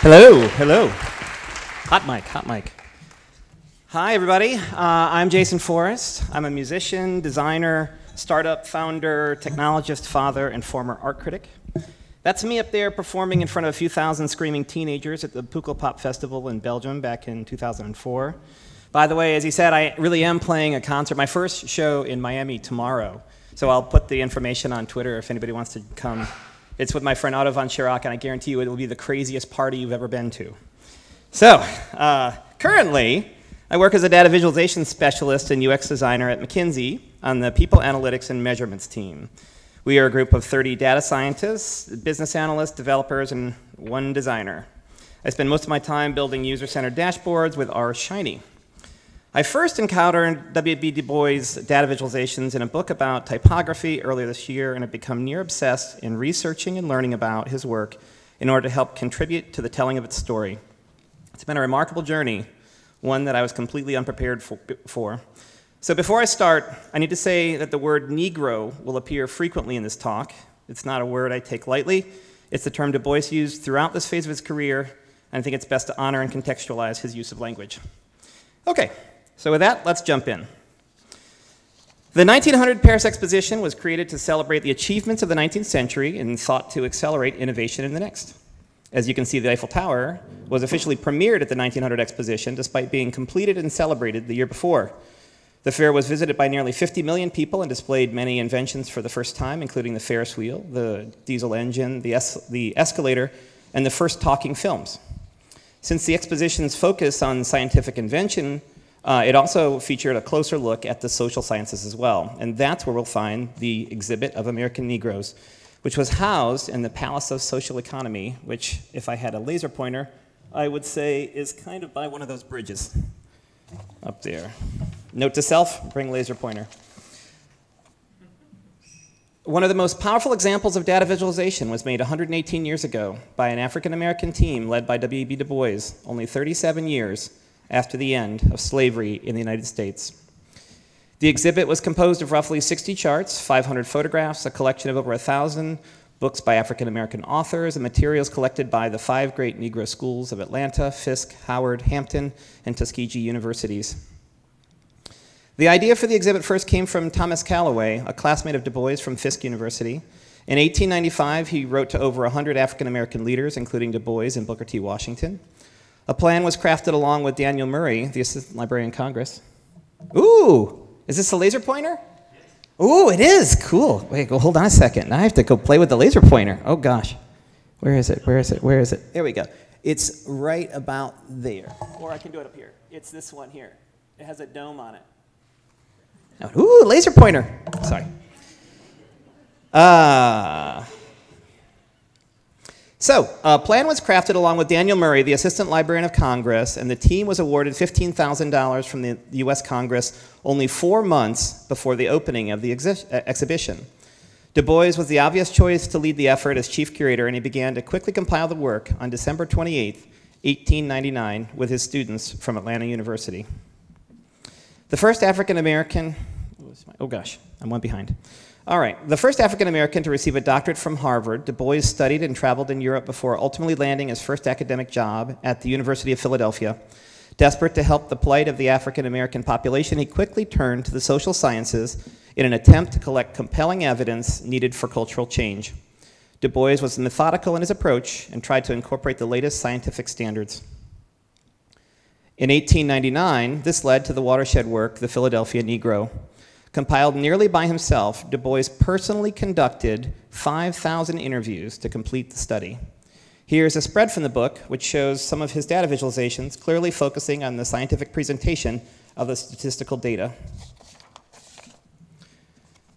Hello, hello. Hot mic, hot mic. Hi, everybody. I'm Jason Forrest. I'm a musician, designer, startup founder, technologist, father, and former art critic. That's me up there performing in front of a few thousand screaming teenagers at the Pukkelpop Festival in Belgium back in 2004. By the way, as he said, I really am playing a concert, my first show in Miami tomorrow. So I'll put the information on Twitter if anybody wants to come. It's with my friend Otto von Schirach, and I guarantee you it will be the craziest party you've ever been to. So, currently, I work as a data visualization specialist and UX designer at McKinsey on the People Analytics and Measurements team. We are a group of 30 data scientists, business analysts, developers, and one designer. I spend most of my time building user-centered dashboards with R Shiny. I first encountered W.E.B. Du Bois' data visualizations in a book about typography earlier this year, and have become near obsessed in researching and learning about his work in order to help contribute to the telling of its story. It's been a remarkable journey, one that I was completely unprepared for. So before I start, I need to say that the word Negro will appear frequently in this talk. It's not a word I take lightly. It's the term Du Bois used throughout this phase of his career, and I think it's best to honor and contextualize his use of language. Okay. So with that, let's jump in. The 1900 Paris Exposition was created to celebrate the achievements of the 19th century and sought to accelerate innovation in the next. As you can see, the Eiffel Tower was officially premiered at the 1900 Exposition despite being completed and celebrated the year before. The fair was visited by nearly 50 million people and displayed many inventions for the first time, including the Ferris wheel, the diesel engine, the escalator, and the first talking films. Since the exposition's focus on scientific invention, it also featured a closer look at the social sciences as well, and that's where we'll find the exhibit of American Negroes, which was housed in the Palace of Social Economy, which, if I had a laser pointer, I would say is kind of by one of those bridges up there. Note to self, bring laser pointer. One of the most powerful examples of data visualization was made 118 years ago by an African-American team led by W.E.B. Du Bois, only 37 years after the end of slavery in the United States. The exhibit was composed of roughly 60 charts, 500 photographs, a collection of over 1,000 books by African-American authors, and materials collected by the 5 great Negro schools of Atlanta, Fisk, Howard, Hampton, and Tuskegee universities. The idea for the exhibit first came from Thomas Calloway, a classmate of Du Bois from Fisk University. In 1895, he wrote to over 100 African-American leaders, including Du Bois and Booker T. Washington. A plan was crafted along with Daniel Murray, the Assistant Librarian of Congress. Ooh, is this a laser pointer? Ooh, it is, cool. Wait, go hold on a second. Now I have to go play with the laser pointer. Oh gosh, where is it, where is it, where is it? There we go. It's right about there. Or I can do it up here. It's this one here. It has a dome on it. Ooh, laser pointer, sorry. So, a plan was crafted along with Daniel Murray, the Assistant Librarian of Congress, and the team was awarded $15,000 from the U.S. Congress only 4 months before the opening of the exhibition. Du Bois was the obvious choice to lead the effort as chief curator, and he began to quickly compile the work on December 28, 1899, with his students from Atlanta University. The first African-American, oh gosh, I'm one behind. All right, the first African-American to receive a doctorate from Harvard, Du Bois studied and traveled in Europe before ultimately landing his first academic job at the University of Philadelphia. Desperate to help the plight of the African-American population, he quickly turned to the social sciences in an attempt to collect compelling evidence needed for cultural change. Du Bois was methodical in his approach and tried to incorporate the latest scientific standards. In 1899, this led to the Watershed work, The Philadelphia Negro. Compiled nearly by himself, Du Bois personally conducted 5,000 interviews to complete the study. Here's a spread from the book, which shows some of his data visualizations, clearly focusing on the scientific presentation of the statistical data.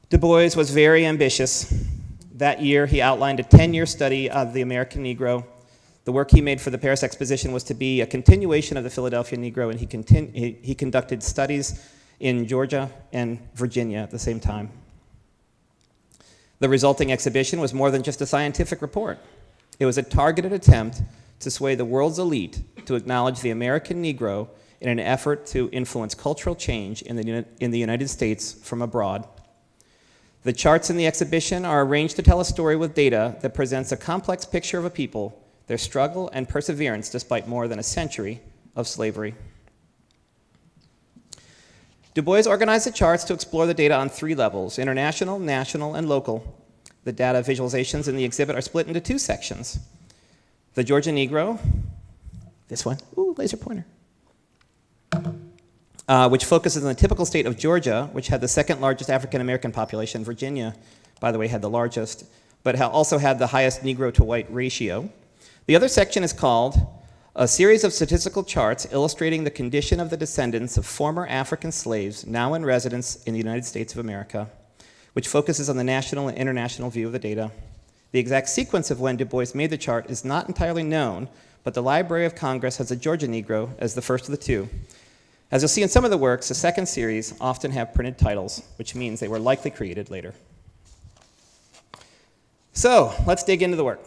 Du Bois was very ambitious. That year, he outlined a 10-year study of the American Negro. The work he made for the Paris Exposition was to be a continuation of the Philadelphia Negro, and he conducted studies in Georgia and Virginia at the same time. The resulting exhibition was more than just a scientific report. It was a targeted attempt to sway the world's elite to acknowledge the American Negro in an effort to influence cultural change in the United States from abroad. The charts in the exhibition are arranged to tell a story with data that presents a complex picture of a people their struggle and perseverance despite more than a century of slavery. Du Bois organized the charts to explore the data on 3 levels: international, national, and local. The data visualizations in the exhibit are split into 2 sections. The Georgia Negro, this one, ooh, laser pointer, which focuses on the typical state of Georgia, which had the 2nd largest African American population. Virginia, by the way, had the largest, but also had the highest Negro to white ratio. The other section is called A Series of Statistical Charts Illustrating the Condition of the Descendants of Former African Slaves Now in Residence in the United States of America, which focuses on the national and international view of the data. The exact sequence of when Du Bois made the chart is not entirely known, but the Library of Congress has the Georgia Negro as the first of the 2. As you'll see in some of the works, the 2nd series often have printed titles, which means they were likely created later. So let's dig into the work.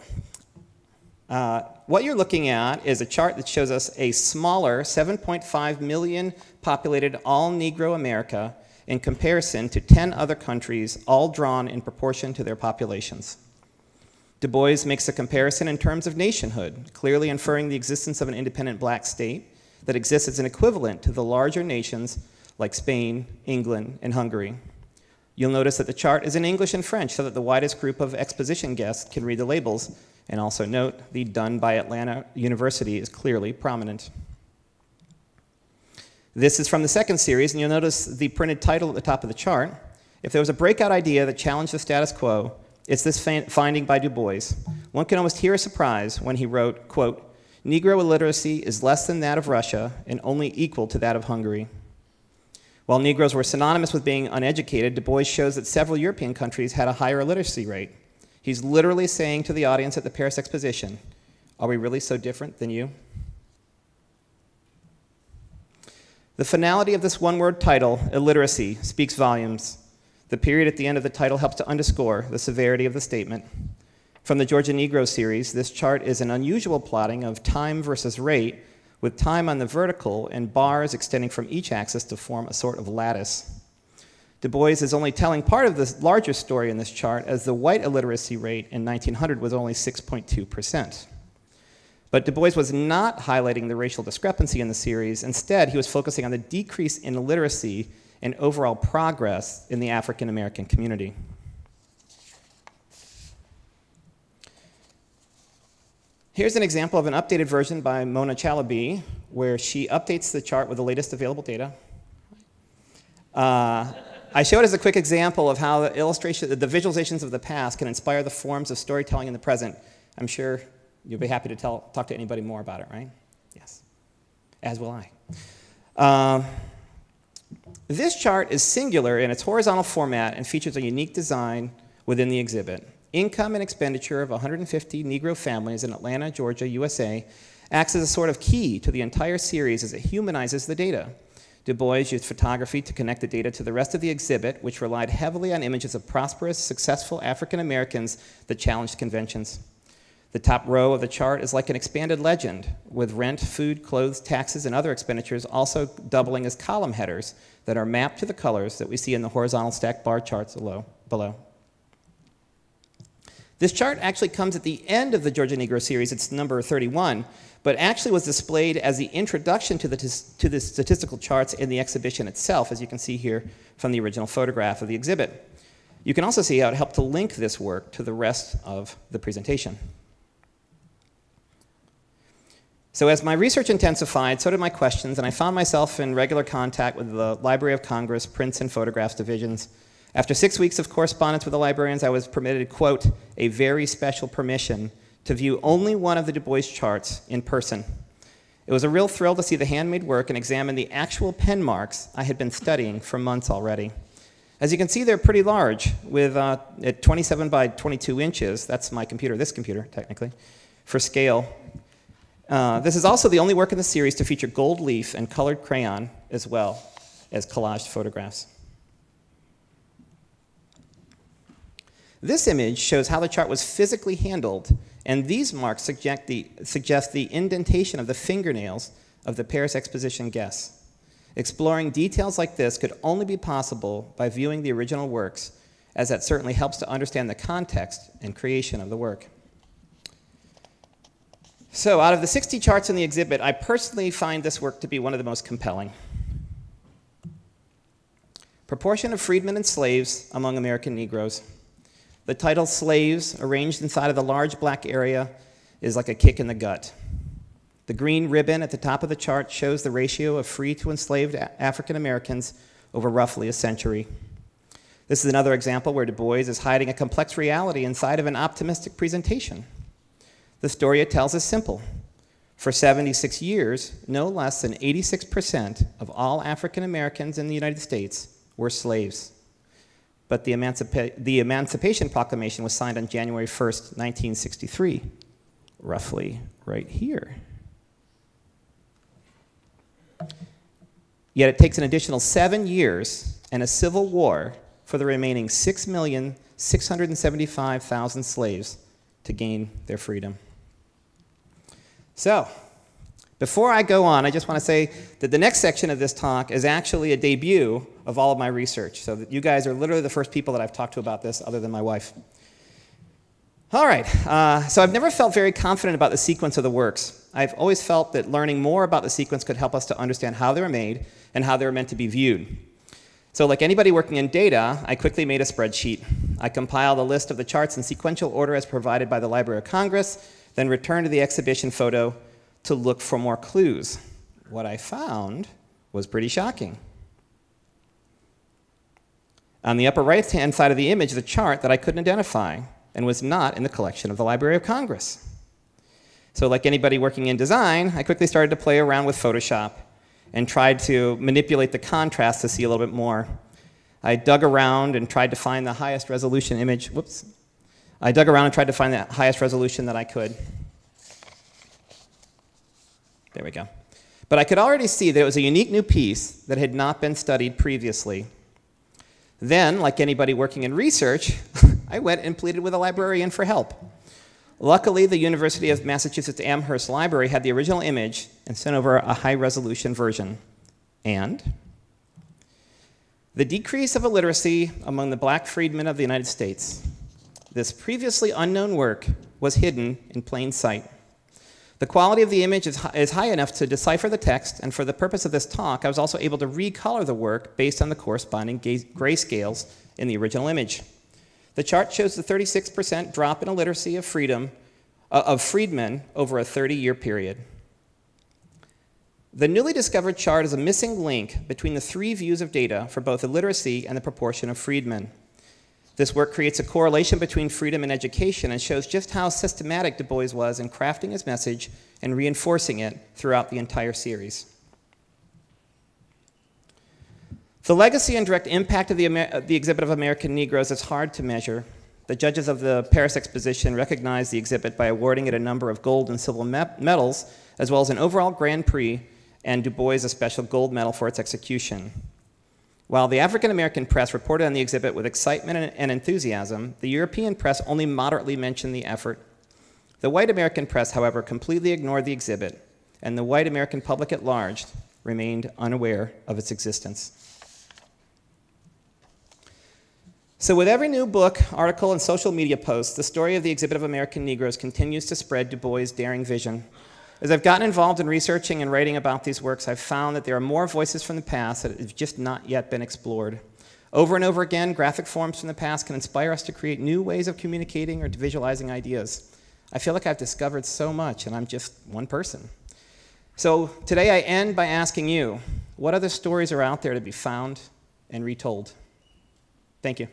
What you're looking at is a chart that shows us a smaller 7.5 million populated all-Negro America in comparison to 10 other countries, all drawn in proportion to their populations. Du Bois makes a comparison in terms of nationhood, clearly inferring the existence of an independent black state that exists as an equivalent to the larger nations like Spain, England, and Hungary. You'll notice that the chart is in English and French so that the widest group of exposition guests can read the labels, and also note the Done by Atlanta University is clearly prominent. This is from the 2nd series, and you'll notice the printed title at the top of the chart. If there was a breakout idea that challenged the status quo, it's this finding by Du Bois. One can almost hear a surprise when he wrote, quote, "Negro illiteracy is less than that of Russia and only equal to that of Hungary." While Negroes were synonymous with being uneducated, Du Bois shows that several European countries had a higher illiteracy rate. He's literally saying to the audience at the Paris Exposition, are we really so different than you? The finality of this one-word title, illiteracy, speaks volumes. The period at the end of the title helps to underscore the severity of the statement. From the Georgia Negro series, this chart is an unusual plotting of time versus rate, with time on the vertical and bars extending from each axis to form a sort of lattice. Du Bois is only telling part of this larger story in this chart, as the white illiteracy rate in 1900 was only 6.2%. But Du Bois was not highlighting the racial discrepancy in the series. Instead, he was focusing on the decrease in illiteracy and overall progress in the African American community. Here's an example of an updated version by Mona Chalabi, where she updates the chart with the latest available data. I show it as a quick example of how the visualizations of the past can inspire the forms of storytelling in the present. I'm sure you'll be happy to talk to anybody more about it, right? Yes, as will I. This chart is singular in its horizontal format and features a unique design within the exhibit. Income and expenditure of 150 Negro families in Atlanta, Georgia, USA, acts as a sort of key to the entire series as it humanizes the data. Du Bois used photography to connect the data to the rest of the exhibit, which relied heavily on images of prosperous, successful African Americans that challenged conventions. The top row of the chart is like an expanded legend, with rent, food, clothes, taxes, and other expenditures also doubling as column headers that are mapped to the colors that we see in the horizontal stacked bar charts below. This chart actually comes at the end of the Georgia Negro series. It's number 31, but actually was displayed as the introduction to the statistical charts in the exhibition itself, as you can see here from the original photograph of the exhibit. You can also see how it helped to link this work to the rest of the presentation. So as my research intensified, so did my questions, and I found myself in regular contact with the Library of Congress Prints and Photographs divisions. After 6 weeks of correspondence with the librarians, I was permitted, quote, a very special permission to view only one of the Du Bois charts in person. It was a real thrill to see the handmade work and examine the actual pen marks I had been studying for months already. As you can see, they're pretty large, with at 27 by 22 inches. That's my computer, this computer, technically, for scale. This is also the only work in the series to feature gold leaf and colored crayon, as well as collaged photographs. This image shows how the chart was physically handled, and these marks suggest the indentation of the fingernails of the Paris Exposition guests. Exploring details like this could only be possible by viewing the original works, as that certainly helps to understand the context and creation of the work. So out of the 60 charts in the exhibit, I personally find this work to be one of the most compelling. Proportion of freedmen and slaves among American Negroes. The title Slaves, arranged inside of the large black area, is like a kick in the gut. The green ribbon at the top of the chart shows the ratio of free to enslaved African Americans over roughly a century. This is another example where Du Bois is hiding a complex reality inside of an optimistic presentation. The story it tells is simple. For 76 years, no less than 86% of all African Americans in the United States were slaves. But the Emancipation Proclamation was signed on January 1st, 1963, roughly right here. Yet it takes an additional 7 years and a civil war for the remaining 6,675,000 slaves to gain their freedom. So, before I go on, I just want to say that the next section of this talk is actually a debut of all of my research. So that you guys are literally the first people that I've talked to about this other than my wife. All right, so I've never felt very confident about the sequence of the works. I've always felt that learning more about the sequence could help us to understand how they were made and how they were meant to be viewed. So like anybody working in data, I quickly made a spreadsheet. I compiled a list of the charts in sequential order as provided by the Library of Congress, then returned to the exhibition photo to look for more clues. What I found was pretty shocking. On the upper right-hand side of the image is a chart that I couldn't identify and was not in the collection of the Library of Congress. So like anybody working in design, I quickly started to play around with Photoshop and tried to manipulate the contrast to see a little bit more. I dug around and tried to find the highest resolution image. Whoops. I dug around and tried to find the highest resolution that I could. There we go. But I could already see that it was a unique new piece that had not been studied previously. Then, like anybody working in research, I went and pleaded with a librarian for help. Luckily, the University of Massachusetts Amherst Library had the original image and sent over a high-resolution version. And the decrease of illiteracy among the black freedmen of the United States. This previously unknown work was hidden in plain sight. The quality of the image is high enough to decipher the text, and for the purpose of this talk, I was also able to recolor the work based on the corresponding grayscales in the original image. The chart shows the 36% drop in illiteracy of freedmen over a 30-year period. The newly discovered chart is a missing link between the three views of data for both illiteracy and the proportion of freedmen. This work creates a correlation between freedom and education and shows just how systematic Du Bois was in crafting his message and reinforcing it throughout the entire series. The legacy and direct impact of the exhibit of American Negroes is hard to measure. The judges of the Paris Exposition recognized the exhibit by awarding it a number of gold and silver medals, as well as an overall Grand Prix, and Du Bois a special gold medal for its execution. While the African American press reported on the exhibit with excitement and enthusiasm, the European press only moderately mentioned the effort. The white American press, however, completely ignored the exhibit, and the white American public at large remained unaware of its existence. So with every new book, article, and social media post, the story of the exhibit of American Negroes continues to spread Du Bois' daring vision. As I've gotten involved in researching and writing about these works, I've found that there are more voices from the past that have just not yet been explored. Over and over again, graphic forms from the past can inspire us to create new ways of communicating or visualizing ideas. I feel like I've discovered so much, and I'm just one person. So today I end by asking you, what other stories are out there to be found and retold? Thank you.